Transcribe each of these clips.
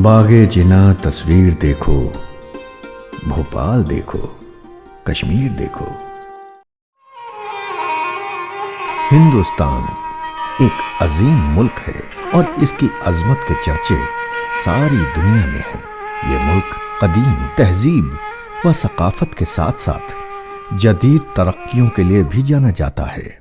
बागे जिना तस्वीर देखो, भोपाल देखो, कश्मीर देखो। हिंदुस्तान एक अजीम मुल्क है और इसकी अजमत के चर्चे सारी दुनिया में हैं। ये मुल्क कदीम तहजीब व सकाफत के साथ साथ जदीद तरक्कियों के लिए भी जाना जाता है।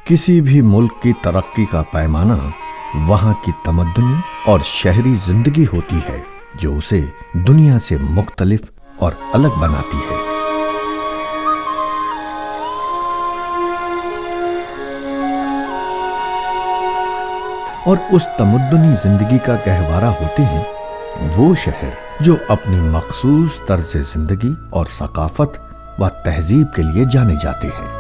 किसी भी मुल्क की तरक्की का पैमाना वहां की तमद्दुनी और शहरी जिंदगी होती है जो उसे दुनिया से मुख्तलिफ और अलग बनाती है। और उस तमद्दुनी जिंदगी का गहवारा होते हैं वो शहर जो अपनी मखसूस तर्ज जिंदगी और सकाफत व तहजीब के लिए जाने जाते हैं।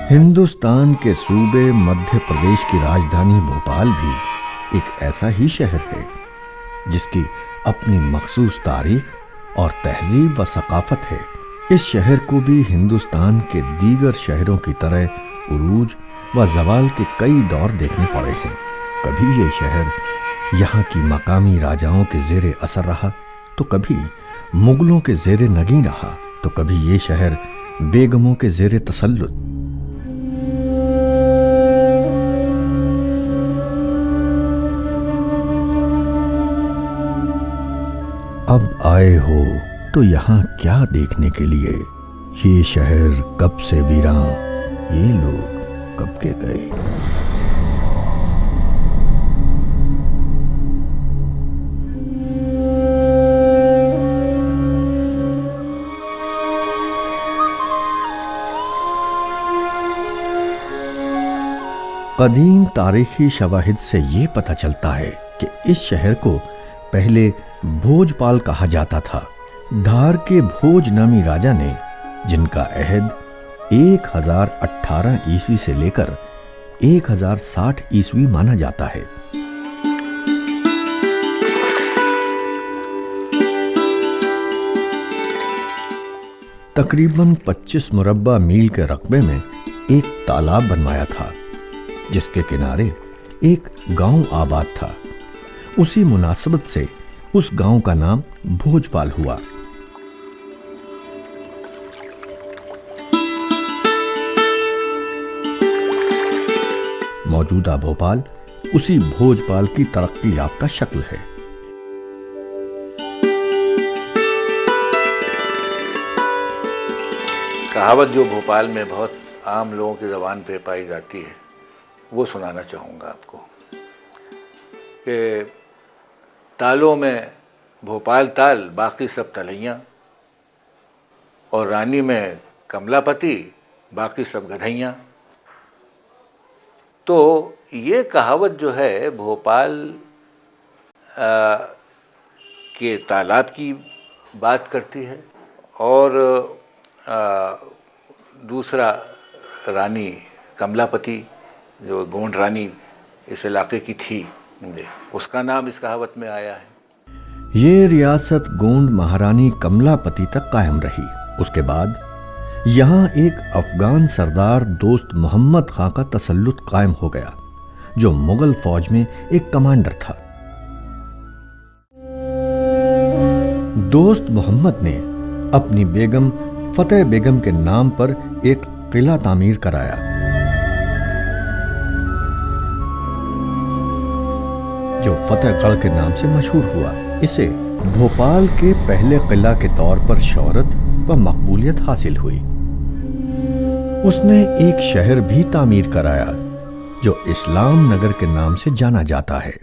हिंदुस्तान के सूबे मध्य प्रदेश की राजधानी भोपाल भी एक ऐसा ही शहर है जिसकी अपनी मखसूस तारीख और तहजीब व सकाफत है। इस शहर को भी हिंदुस्तान के दीगर शहरों की तरह उरूज व जवाल के कई दौर देखने पड़े हैं। कभी ये शहर यहाँ की मकामी राजाओं के जेरे असर रहा तो कभी मुगलों के जेरे नगीं रहा तो कभी ये शहर बेगमों के जेरे तसल्लुत। अब आए हो तो यहाँ क्या देखने के लिए? ये शहर कब से वीरान, ये लोग कब के गए। कदीम तारीखी शवाहिद से ये पता चलता है कि इस शहर को पहले भोजपाल कहा जाता था। धार के भोज नामी राजा ने, जिनका अहद 1018 ईस्वी से लेकर 1060 ईस्वी माना जाता है। तकरीबन 25 मुरब्बा मील के रकबे में एक तालाब बनवाया था जिसके किनारे एक गांव आबाद था। उसी मुनासबत से उस गांव का नाम भोजपाल हुआ। मौजूदा भोपाल उसी भोजपाल की तरक्की याफ्ता शक्ल है। कहावत जो भोपाल में बहुत आम लोगों की ज़बान पे पाई जाती है वो सुनाना चाहूँगा आपको कि तालों में भोपाल ताल, बाकी सब तलैयाँ, और रानी में कमलापति, बाकी सब गधैयाँ। तो ये कहावत जो है भोपाल के तालाब की बात करती है और दूसरा रानी कमलापति जो गोंड रानी इस इलाके की थी, उसका नाम इस कहावत में आया है। ये रियासत गोंड महारानी कमलापति तक कायम रही। उसके बाद यहाँ एक अफगान सरदार दोस्त मोहम्मद खां का तसल्लुत कायम हो गया जो मुगल फौज में एक कमांडर था। दोस्त मोहम्मद ने अपनी बेगम फतेह बेगम के नाम पर एक किला तामीर कराया जो फतेहगढ़ के नाम से मशहूर हुआ। इसे भोपाल के पहले किला के तौर पर शोहरत व मकबूलियत हासिल हुई। उसने एक शहर भी तामीर कराया जो इस्लाम नगर के नाम से जाना जाता है।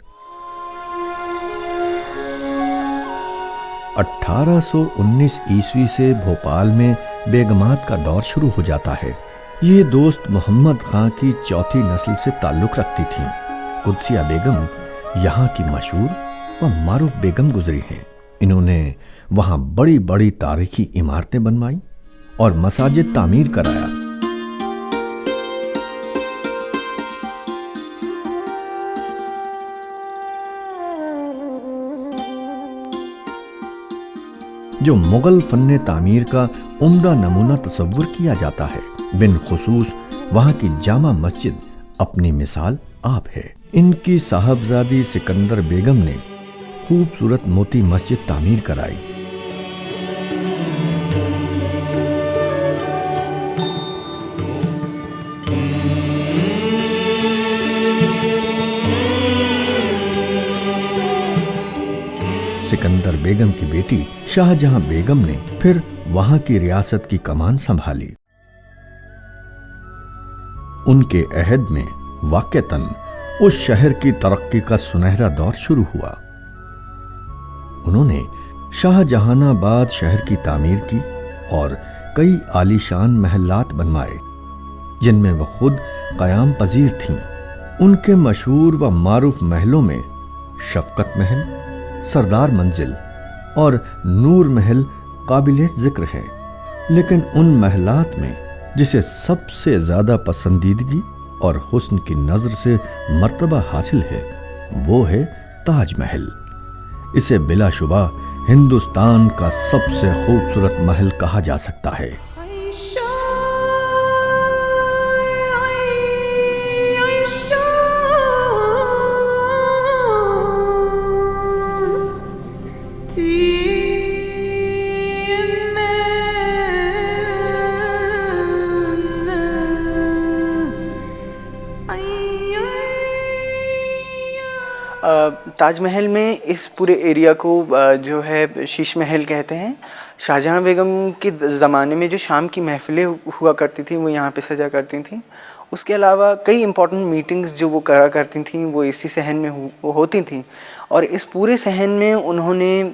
1819 ईस्वी से भोपाल में बेगमात का दौर शुरू हो जाता है। ये दोस्त मोहम्मद खां की चौथी नस्ल से ताल्लुक रखती थीं। कुदसिया बेगम यहाँ की मशहूर व मारूफ बेगम गुजरी हैं। इन्होंने वहां बड़ी बड़ी तारीखी इमारतें बनवाई और मसाजिद तामीर कराया। जो मुगल फन्ने तामीर का उम्दा नमूना तस्वुर किया जाता है, बिन खुसूस वहां की जामा मस्जिद अपनी मिसाल आप है। इनकी साहबजादी सिकंदर बेगम ने खूबसूरत मोती मस्जिद तामीर कराई। सिकंदर बेगम की बेटी शाहजहां बेगम ने फिर वहां की रियासत की कमान संभाली। उनके अहद में वाक़तन उस शहर की तरक्की का सुनहरा दौर शुरू हुआ। उन्होंने शाहजहानाबाद शहर की तामीर की और कई आलीशान महलात बनवाए जिनमें वह खुद क़याम पजीर थीं। उनके मशहूर व मारूफ महलों में शफकत महल, सरदार मंजिल और नूर महल काबिले जिक्र है। लेकिन उन महलात में जिसे सबसे ज्यादा पसंदीदगी और हुस्न की नजर से मर्तबा हासिल है, वो है ताजमहल। इसे बिलाशुबा हिंदुस्तान का सबसे खूबसूरत महल कहा जा सकता है। ताजमहल में इस पूरे एरिया को जो है शीश महल कहते हैं। शाहजहां बेगम के ज़माने में जो शाम की महफ़िलें हुआ करती थी वो यहाँ पे सजा करती थी। उसके अलावा कई इम्पोर्टेंट मीटिंग्स जो वो करा करती थी वो इसी सहन में होती थी और इस पूरे सहन में उन्होंने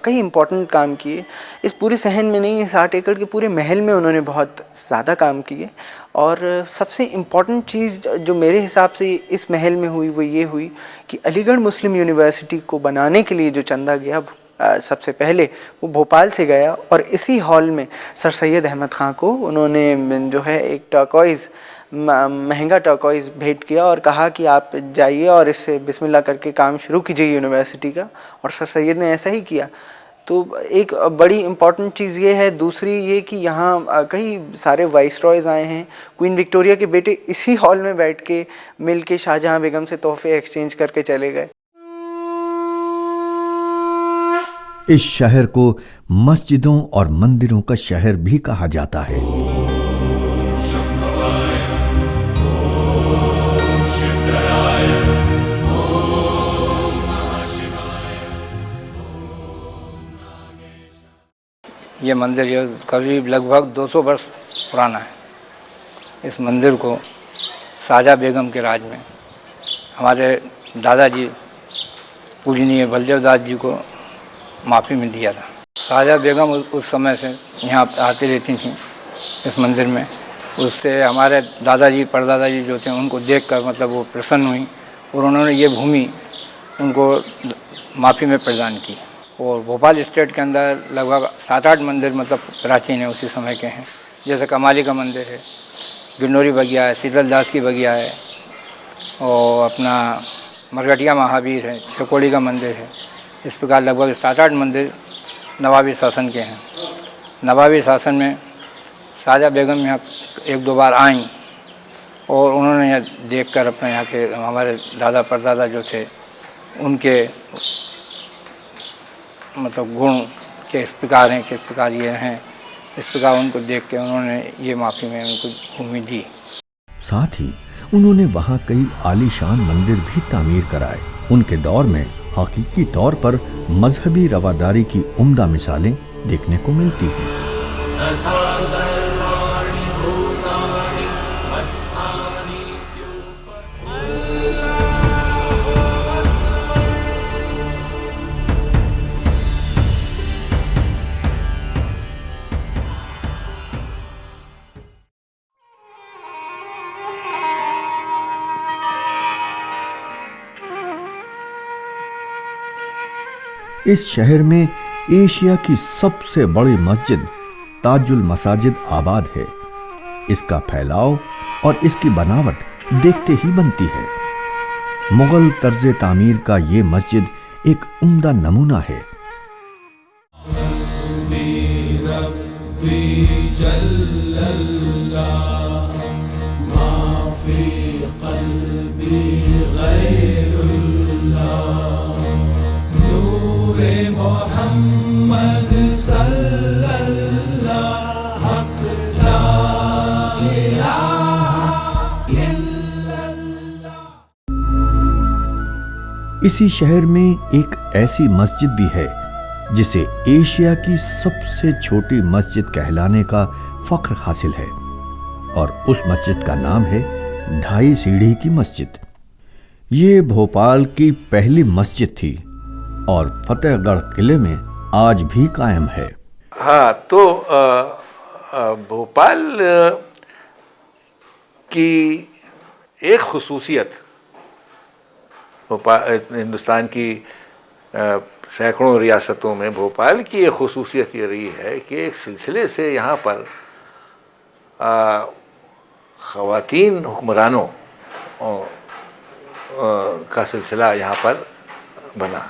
कई इम्पोर्टेंट काम किए। इस पूरे सहन में नहीं, 60 एकड़ के पूरे महल में उन्होंने बहुत ज़्यादा काम किए। और सबसे इम्पॉर्टेंट चीज़ जो मेरे हिसाब से इस महल में हुई वो ये हुई कि अलीगढ़ मुस्लिम यूनिवर्सिटी को बनाने के लिए जो चंदा गया सबसे पहले वो भोपाल से गया और इसी हॉल में सर सैयद अहमद ख़ान को उन्होंने जो है एक टर्कोइज़ महंगा टर्कोइज़ भेंट किया और कहा कि आप जाइए और इससे बिस्मिल्लाह करके काम शुरू कीजिए यूनिवर्सिटी का। और सर सैयद ने ऐसा ही किया। तो एक बड़ी इम्पॉर्टेंट चीज़ ये है। दूसरी ये कि यहाँ कई सारे वाइसरॉयज़ आए हैं। क्वीन विक्टोरिया के बेटे इसी हॉल में बैठ के मिल के शाहजहां बेगम से तोहफे एक्सचेंज करके चले गए। इस शहर को मस्जिदों और मंदिरों का शहर भी कहा जाता है। ये मंदिर ये करीब लगभग 200 वर्ष पुराना है। इस मंदिर को शाहजहां बेगम के राज में हमारे दादाजी पूजनीय बलदेव दास जी को माफ़ी में दिया था। शाहजहां बेगम उस समय से यहाँ आती रहती थीं इस मंदिर में। उससे हमारे दादाजी परदादाजी जो थे उनको देखकर मतलब वो प्रसन्न हुई और उन्होंने ये भूमि उनको माफ़ी में प्रदान की। और भोपाल स्टेट के अंदर लगभग 7-8 मंदिर मतलब प्राचीन है, उसी समय के हैं। जैसे कमाली का मंदिर है, गिरनौरी बगिया है, शीतल दास की बगिया है और अपना मरघटिया महावीर है, चकोड़ी का मंदिर है। इस प्रकार लगभग 7-8 मंदिर नवाबी शासन के हैं। नवाबी शासन में शाहजहां बेगम यहाँ 1-2 बार आईं और उन्होंने यहाँ देखकर अपने यहाँ के हमारे दादा परदादा जो थे उनके मतलब गुण किस प्रकार हैं, किस प्रकार ये हैं, इस प्रकार उनको देख के उन्होंने ये माफ़ी में उनको भूमि दी। साथ ही उन्होंने वहाँ कई आलीशान मंदिर भी तामीर कराए। उनके दौर में हकीकी तौर पर मजहबी रवादारी की उम्दा मिसालें देखने को मिलती हैं। इस शहर में एशिया की सबसे बड़ी मस्जिद ताजुल मसाजिद आबाद है। इसका फैलाव और इसकी बनावट देखते ही बनती है। मुगल तर्ज तामीर का ये मस्जिद एक उम्दा नमूना है। इसी शहर में एक ऐसी मस्जिद भी है जिसे एशिया की सबसे छोटी मस्जिद कहलाने का फख्र हासिल है, और उस मस्जिद का नाम है 2.5 सीढ़ी की मस्जिद। ये भोपाल की पहली मस्जिद थी और फतेहगढ़ किले में आज भी कायम है। हाँ, तो भोपाल की एक खुसूसियत, हिंदुस्तान की सैकड़ों रियासतों में भोपाल की एक खुसूसियत ये रही है कि एक सिलसिले से यहाँ पर ख़वातीन हुक्मरानों का सिलसिला यहाँ पर बना।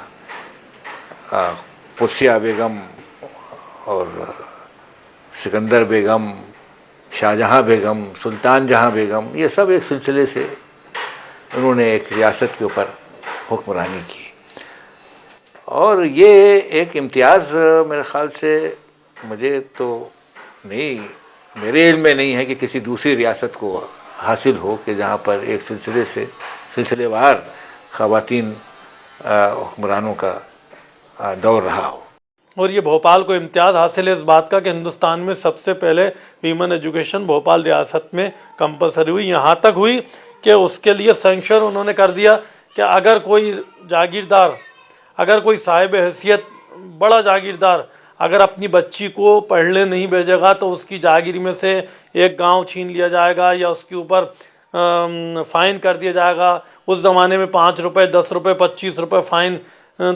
कुत्सिया बेगम और सिकंदर बेगम, शाहजहाँ बेगम, सुल्तान जहाँ बेगम, ये सब एक सिलसिले से उन्होंने एक रियासत के ऊपर हुक्मरानी की। और ये एक इम्तियाज़ मेरे ख़्याल से, मुझे तो नहीं, मेरे इल्म में नहीं है कि किसी दूसरी रियासत को हासिल हो कि जहाँ पर एक सिलसिले से सिलसिलेवार ख़वातीन हुक्मरानों का दौर रहा हो। और ये भोपाल को इम्तियाज़ हासिल है इस बात का कि हिंदुस्तान में सबसे पहले वीमेन एजुकेशन भोपाल रियासत में कंपलसरी हुई। यहाँ तक हुई कि उसके लिए सेंक्शन उन्होंने कर दिया कि अगर कोई जागीरदार, अगर कोई साहिब हैसियत बड़ा जागीरदार अगर अपनी बच्ची को पढ़ने नहीं भेजेगा तो उसकी जागीर में से एक गांव छीन लिया जाएगा या उसके ऊपर फ़ाइन कर दिया जाएगा। उस ज़माने में 5 रुपये, 10 रुपये, 25 रुपये फ़ाइन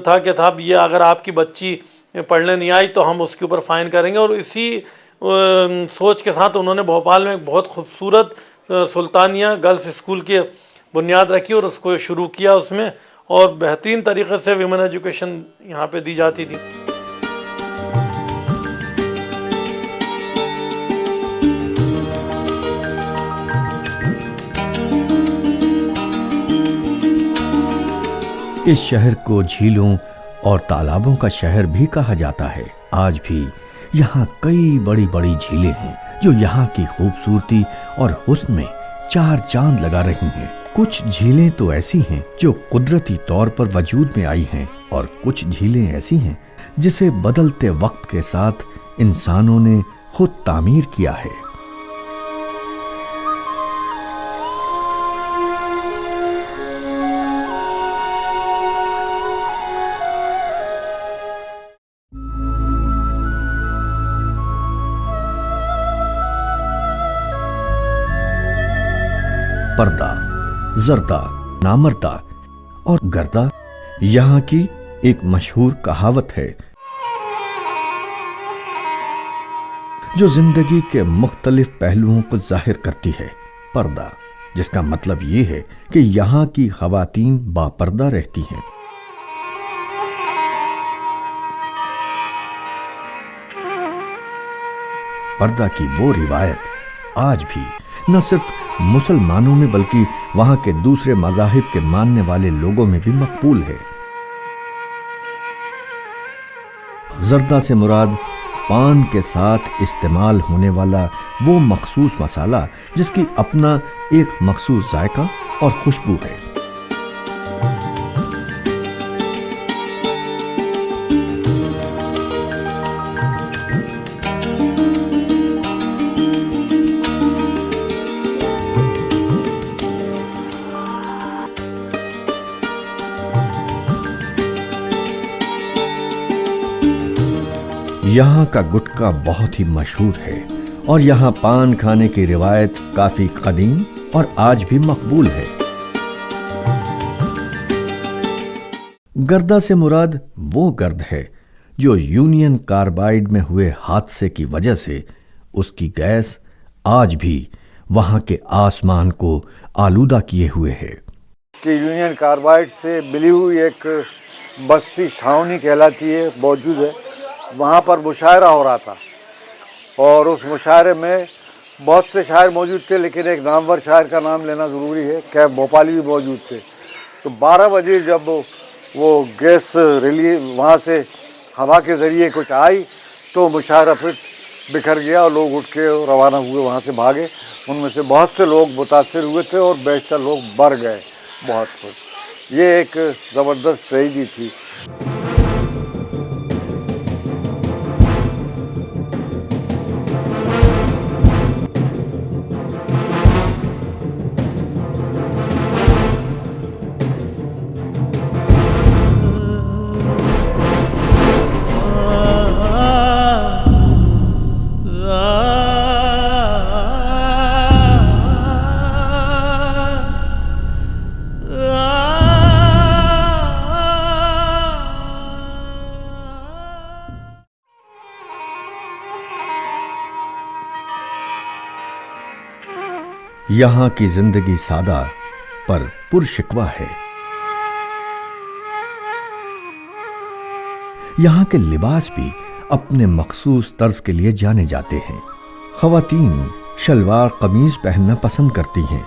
था कि था ये अगर आपकी बच्ची पढ़ने नहीं आई तो हम उसके ऊपर फ़ाइन करेंगे। और इसी सोच के साथ उन्होंने भोपाल में एक बहुत खूबसूरत सुल्तानिया गर्ल्स स्कूल की बुनियाद रखी और उसको शुरू किया उसमें, और बेहतरीन तरीके से विमेन एजुकेशन यहाँ पे दी जाती थी। इस शहर को झीलों और तालाबों का शहर भी कहा जाता है। आज भी यहाँ कई बड़ी बड़ी झीलें हैं जो यहाँ की खूबसूरती और हुस्न में 4 चांद लगा रही हैं। कुछ झीलें तो ऐसी हैं जो कुदरती तौर पर वजूद में आई हैं, और कुछ झीलें ऐसी हैं जिसे बदलते वक्त के साथ इंसानों ने खुद तामीर किया है। पर्दा, जर्दा, नामर्दा और गर्दा यहाँ की एक मशहूर कहावत है जो जिंदगी के मुख्तलिफ पहलुओं को जाहिर करती है। पर्दा, जिसका मतलब ये है कि यहाँ की ख़वातीन बापर्दा रहती हैं। पर्दा की वो रिवायत आज भी न सिर्फ मुसलमानों में बल्कि वहां के दूसरे मज़ाहिब के मानने वाले लोगों में भी मकबूल है। जर्दा से मुराद पान के साथ इस्तेमाल होने वाला वो मखसूस मसाला जिसकी अपना एक मखसूस जायका और खुशबू है। यहाँ का गुटखा बहुत ही मशहूर है और यहाँ पान खाने की रिवायत काफी कदीम और आज भी मकबूल है। गर्दा से मुराद वो गर्द है जो यूनियन कार्बाइड में हुए हादसे की वजह से उसकी गैस आज भी वहां के आसमान को आलूदा किए हुए है। कि यूनियन कार्बाइड से मिली हुई एक बस्ती छावनी कहलाती है मौजूद है, वहाँ पर मुशायरा हो रहा था और उस मुशायरे में बहुत से शायर मौजूद थे, लेकिन एक नामवर शायर का नाम लेना ज़रूरी है। क्या भोपाली भी मौजूद थे। तो 12 बजे जब वो गैस रिलीज वहाँ से हवा के ज़रिए कुछ आई तो मुशायरा फिर बिखर गया और लोग उठ के रवाना हुए, वहाँ से भागे। उनमें से बहुत से लोग मुतासर हुए थे और बेशतर लोग मर गए बहुत कुछ। ये एक ज़बरदस्त शहीदी थी। यहां की जिंदगी सादा पर पुरशिकवा है। यहां के लिबास भी अपने मखसूस तर्ज के लिए जाने जाते हैं। खवातीन शलवार कमीज पहनना पसंद करती हैं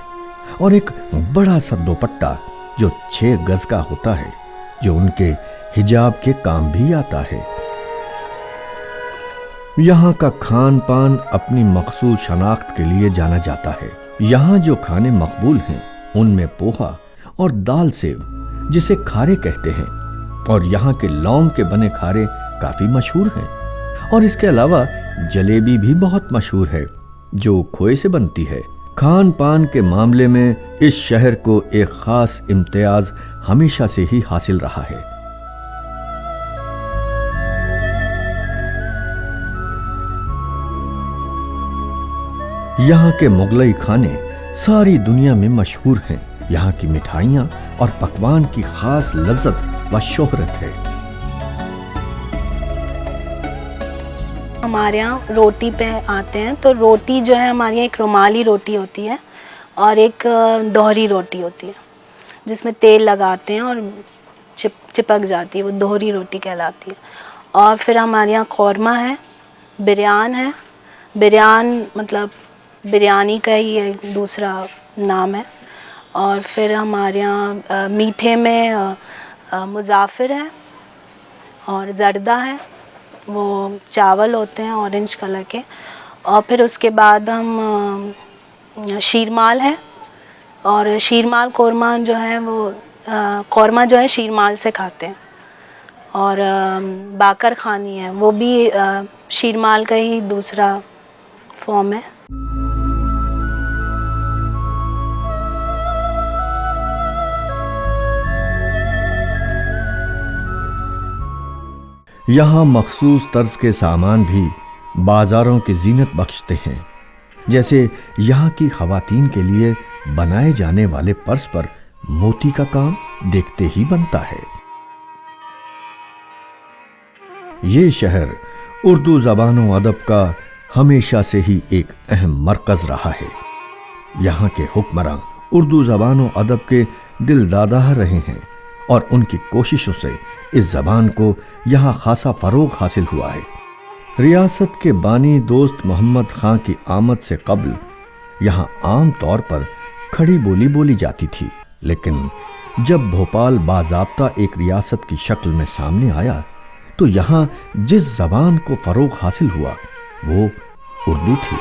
और एक बड़ा सा दुपट्टा जो 6 गज का होता है, जो उनके हिजाब के काम भी आता है। यहाँ का खान पान अपनी मखसूस शनाख्त के लिए जाना जाता है। यहाँ जो खाने मकबूल हैं उनमें पोहा और दाल सेव, जिसे खारे कहते हैं, और यहाँ के लौंग के बने खारे काफी मशहूर हैं। और इसके अलावा जलेबी भी बहुत मशहूर है जो खोए से बनती है। खान पान के मामले में इस शहर को एक खास इम्तियाज हमेशा से ही हासिल रहा है। यहाँ के मुगलई खाने सारी दुनिया में मशहूर हैं। यहाँ की मिठाइयाँ और पकवान की खास लज्जत व शोहरत है। हमारे यहाँ रोटी पे आते हैं तो रोटी जो है हमारे यहाँ एक रुमाली रोटी होती है और एक दोहरी रोटी होती है जिसमें तेल लगाते हैं और चिपक जाती है, वो दोहरी रोटी कहलाती है। और फिर हमारे यहाँ कौरमा है, बिरयान है। बिरयान मतलब बिरयानी का ही एक दूसरा नाम है। और फिर हमारे यहाँ मीठे में मुज़ाफ़िर है और ज़र्दा है, वो चावल होते हैं ऑरेंज कलर के। और फिर उसके बाद हम शीरमाल है, और शीरमाल कौरमा जो है वो कौरमा जो है शीरमाल से खाते हैं। और बाकर खानी है, वो भी शीरमाल का ही दूसरा फॉर्म है। यहाँ मखसूस तर्ज के सामान भी बाजारों की जीनत बख्शते हैं। जैसे यहाँ की खवातीन के लिए बनाए जाने वाले पर्स पर मोती का काम देखते ही बनता है। ये शहर उर्दू ज़बान व अदब का हमेशा से ही एक अहम मरकज रहा है। यहाँ के हुक्मरां उर्दू ज़बान व अदब के दिलदादा रहे हैं और उनकी कोशिशों से इस ज़बान को यहाँ खासा फ़रोग हासिल हुआ है। रियासत के बानी दोस्त मोहम्मद खां की आमद से कब्ल यहाँ आम तौर पर खड़ी बोली बोली जाती थी, लेकिन जब भोपाल बाज़ाब्ता एक रियासत की शक्ल में सामने आया तो यहाँ जिस ज़बान को फ़रोग हासिल हुआ वो उर्दू थी।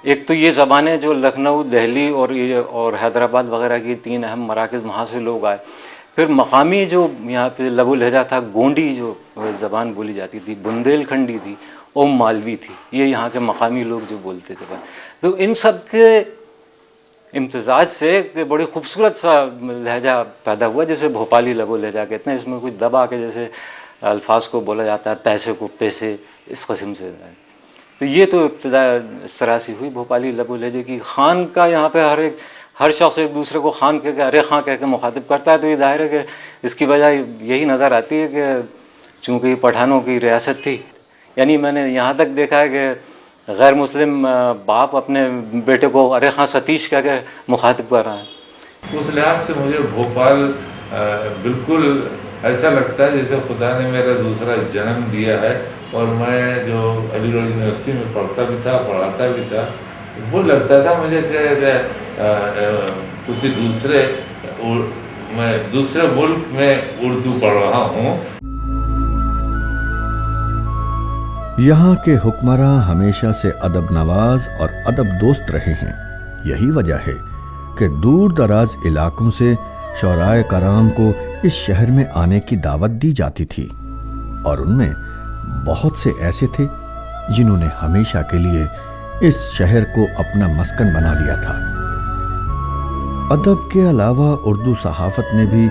एक तो ये ज़बानें जो लखनऊ, दिल्ली और हैदराबाद वगैरह की 3 अहम मराकज़, वहाँ से लोग आए। फिर मकामी जो यहाँ पे लबो लहजा था, गोंडी जो ज़बान बोली जाती थी, बुंदेलखंडी थी, और मालवी थी, ये यहाँ के मकामी लोग जो बोलते थे। तो इन सब के इम्तिज़ाज से बड़ी खूबसूरत सा लहजा पैदा हुआ, जिसे भोपाली लबो लहजा कहते हैं। इसमें कुछ दबा के जैसे अल्फाज को बोला जाता है, पैसे को पैसे, इस किस्म से। तो ये तो इब्तिदा इस तरह से हुई भोपाली लबो लहजे की। खान का यहाँ पे हर शख्स एक दूसरे को खान कह के, अरे खां कह के मुखातिब करता है, तो ये जाहिर है कि इसकी वजह यही नज़र आती है कि चूँकि पठानों की रियासत थी, यानी मैंने यहाँ तक देखा है कि गैर मुस्लिम बाप अपने बेटे को अरे खां सतीश कह के मुखातिब कर रहा है। उस लिहाज से मुझे भोपाल बिल्कुल ऐसा लगता है जैसे खुदा ने मेरा दूसरा जन्म दिया है, और मैं जो अलीगढ़ यूनिवर्सिटी में पढ़ता भी था, पढ़ाता भी था, वो लगता था मुझे कि किसी मैं दूसरे मुल्क में उर्दू पढ़ रहा हूँ। यहाँ के हुक्मरां हमेशा से अदब नवाज और अदब दोस्त रहे हैं। यही वजह है कि दूर दराज इलाकों से शौराए कराम को इस शहर में आने की दावत दी जाती थी, और उनमें बहुत से ऐसे थे जिन्होंने हमेशा के लिए इस शहर को अपना मस्कन बना लिया था। अदब के अलावा उर्दू सहाफत ने भी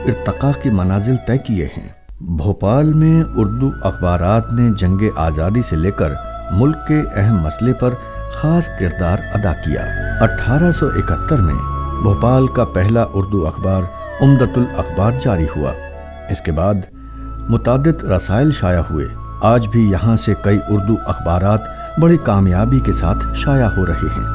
इर्तका की मनाजिल तय किए हैं। भोपाल में उर्दू अखबारात ने जंगे आज़ादी से लेकर मुल्क के अहम मसले पर ख़ास किरदार अदा किया। 1871 में भोपाल का पहला उर्दू अखबार उम्दतुल अखबार जारी हुआ। इसके बाद मुतादिद रसायल शाया हुए। आज भी यहाँ से कई उर्दू अखबारात बड़ी कामयाबी के साथ शाया हो रहे हैं।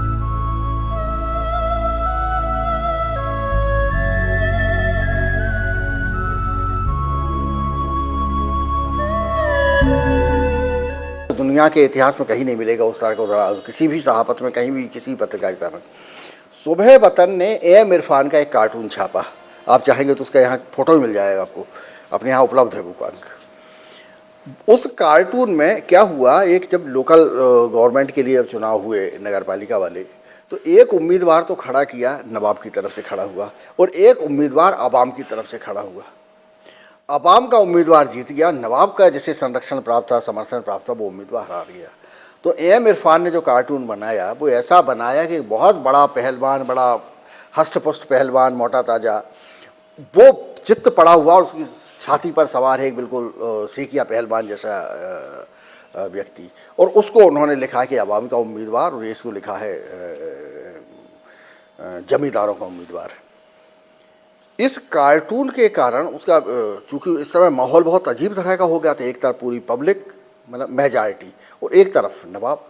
दुनिया के इतिहास में कहीं नहीं मिलेगा उस तरह का उदाहरण, किसी भी सहाफत में, कहीं भी, किसी पत्रकारिता में। सुबह वतन ने एम इरफान का एक कार्टून छापा, आप चाहेंगे तो उसका यहाँ फोटो भी मिल जाएगा आपको, अपने यहाँ उपलब्ध है वो अंक। उस कार्टून में क्या हुआ, एक जब लोकल गवर्नमेंट के लिए जब चुनाव हुए नगर पालिका वाले, तो एक उम्मीदवार तो खड़ा किया, नवाब की तरफ से खड़ा हुआ, और एक उम्मीदवार आवाम की तरफ से खड़ा हुआ। अवाम का उम्मीदवार जीत गया, नवाब का जैसे संरक्षण प्राप्त था, समर्थन प्राप्त था, वो उम्मीदवार हार गया। तो एम इरफान ने जो कार्टून बनाया वो ऐसा बनाया कि बहुत बड़ा पहलवान, बड़ा हष्टपुष्ट पहलवान, मोटा ताजा, वो चित्त पड़ा हुआ और उसकी छाती पर सवार है एक बिल्कुल सेकिया पहलवान जैसा व्यक्ति, और उसको उन्होंने लिखा है कि अवाम का उम्मीदवार, और इसको लिखा है जमींदारों का उम्मीदवार। इस कार्टून के कारण उसका, चूँकि इस समय माहौल बहुत अजीब तरह का हो गया था, एक तरफ पूरी पब्लिक मतलब मेजॉरिटी और एक तरफ नवाब।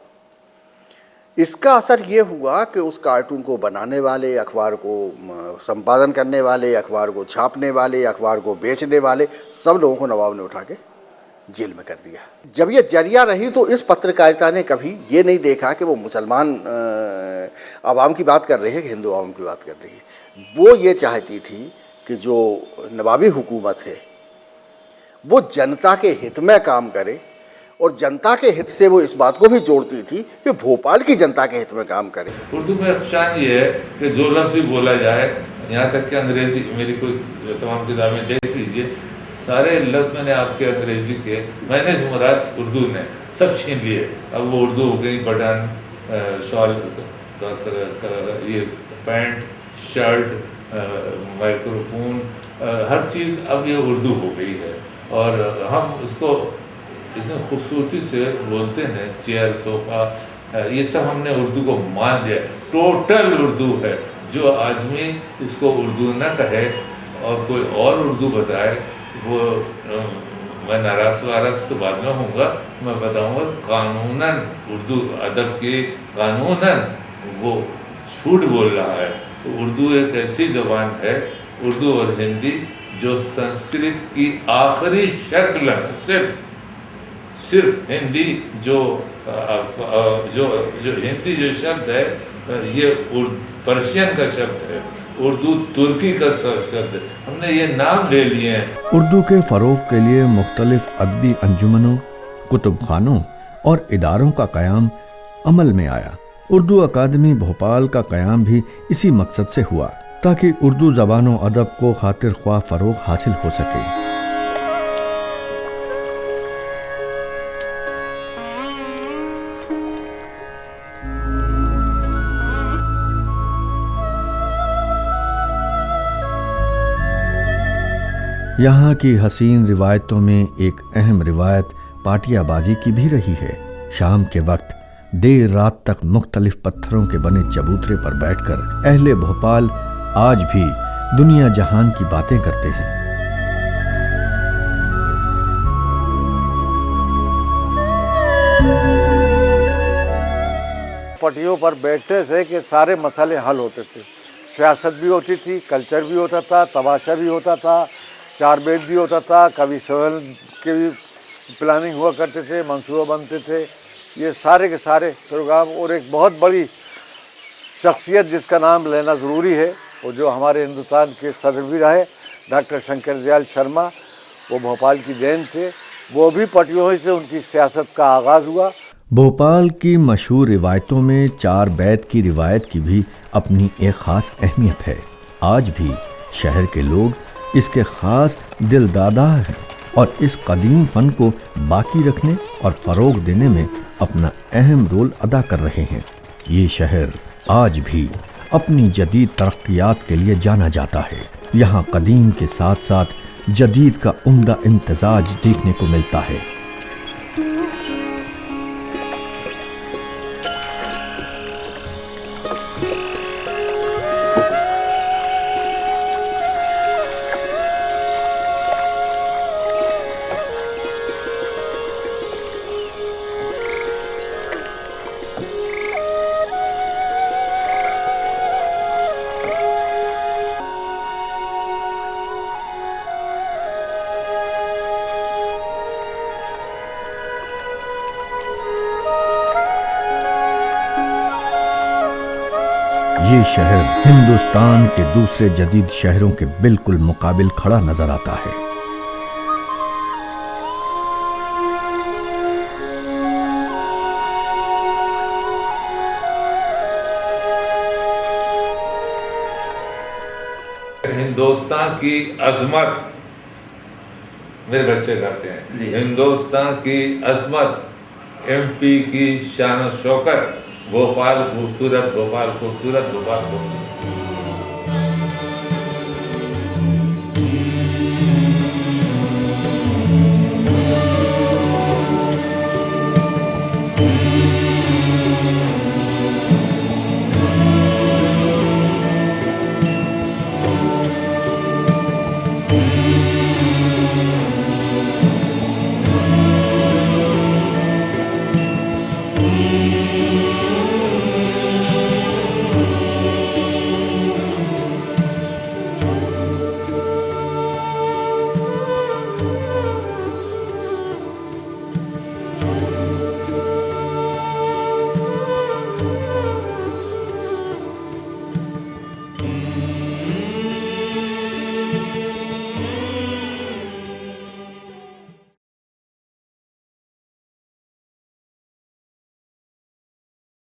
इसका असर ये हुआ कि उस कार्टून को बनाने वाले, अखबार को संपादन करने वाले, अखबार को छापने वाले, अखबार को बेचने वाले, सब लोगों को नवाब ने उठा के जेल में कर दिया। जब ये जरिया रही तो इस पत्रकारिता ने कभी ये नहीं देखा कि वो मुसलमान आवाम की बात कर रही है कि हिंदू आवाम की बात कर रही है। वो ये चाहती थी कि जो नवाबी हुकूमत है वो जनता के हित में काम करे, और जनता के हित से वो इस बात को भी जोड़ती थी कि भोपाल की जनता के हित में काम करे। उर्दू में शान ये है कि जो लफ्ज़ भी बोला जाए, यहाँ तक कि अंग्रेजी, मेरी कोई तमाम किताबें देख लीजिए, सारे लफ्ज़ मैंने आपके अंग्रेजी के, मैंने जो मुराद उर्दू ने सब छीन लिए। अब वो उर्दू हो गई, बटन, शॉल, ये पैंट, शर्ट, माइक्रोफोन, हर चीज़ अब ये उर्दू हो गई है, और हम उसको इतनी खूबसूरती से बोलते हैं। चेयर, सोफ़ा, ये सब हमने उर्दू को मान लिया, टोटल उर्दू है। जो आदमी इसको उर्दू ना कहे और कोई और उर्दू बताए, वो मैं नाराज़ वाराज़ तो बाद में होऊंगा, मैं बताऊंगा कानूनन उर्दू अदब के कानूनन वो झूठ बोल रहा है। उर्दू एक ऐसी ज़बान है, उर्दू और हिंदी, जो संस्कृत की आखिरी शक्ल है। सिर्फ हिंदी जो हिंदी जो शब्द है, ये पर्शियन का शब्द है, उर्दू तुर्की का शब्द है, हमने ये नाम ले लिए हैं। उर्दू के फ़रोग़ के लिए मुख्तलिफ अदबी अंजुमनों, कुतुब खानों और इदारों का क़याम अमल में आया। उर्दू अकादमी भोपाल का क़याम भी इसी मकसद से हुआ, ताकि उर्दू ज़बान व अदब को खातिर ख्वाह फ़रोग़ हासिल हो सके। यहाँ की हसीन रिवायतों में एक अहम रिवायत पाटियाबाजी की भी रही है। शाम के वक्त देर रात तक मुख्तलिफ पत्थरों के बने चबूतरे पर बैठकर अहले भोपाल आज भी दुनिया जहान की बातें करते हैं। पटियों पर बैठते थे कि सारे मसले हल होते थे। सियासत भी होती थी, कल्चर भी होता था, तमाशा भी होता था, चार बेद भी होता था, कवि सम्मेलन के भी प्लानिंग हुआ करते थे, मंसूबे बनते थे। ये सारे के सारे प्रोग्राम, और एक बहुत बड़ी शख्सियत जिसका नाम लेना ज़रूरी है, वो जो हमारे हिंदुस्तान के सदर भी रहे, डॉक्टर शंकर दयाल शर्मा, वो भोपाल की देन थे। वो भी पटियों से उनकी सियासत का आगाज़ हुआ। भोपाल की मशहूर रिवायतों में चार बैत की रिवायत की भी अपनी एक ख़ास अहमियत है। आज भी शहर के लोग इसके ख़ास दिलदादा हैं और इस कदीम फ़न को बाकी रखने और फ़रोग़ देने में अपना अहम रोल अदा कर रहे हैं। ये शहर आज भी अपनी जदीद तरक्कियात के लिए जाना जाता है। यहाँ कदीम के साथ साथ जदीद का उम्दा इम्तिजाज देखने को मिलता है। ये शहर हिंदुस्तान के दूसरे जदीद शहरों के बिल्कुल मुकाबिल खड़ा नजर आता है। हिंदुस्तान की अजमत, मेरे बच्चे गाते हैं, हिंदुस्तान की अजमत, एमपी की शान और शौकत, भोपाल खूबसूरत, भोपाल खूबसूरत, भोपाल खूबसूरत।